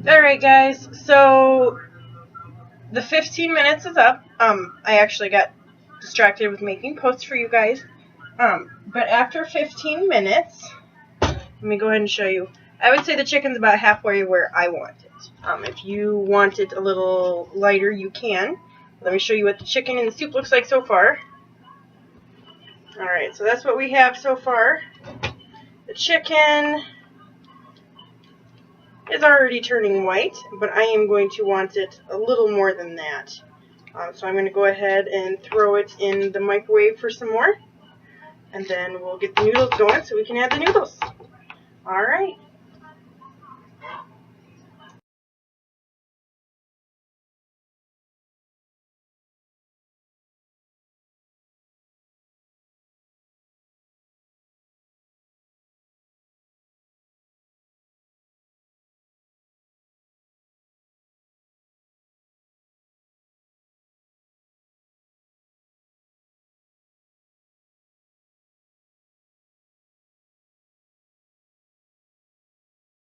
Alright guys, so the 15 minutes is up. I actually got distracted with making posts for you guys. But after 15 minutes, let me go ahead and show you. I would say the chicken's about halfway where I want it. If you want it a little lighter, you can. Let me show you what the chicken and the soup looks like so far. Alright, so that's what we have so far. The chicken is already turning white, but I am going to want it a little more than that. So I'm going to go ahead and throw it in the microwave for some more, and then we'll get the noodles going so we can add the noodles. Alright.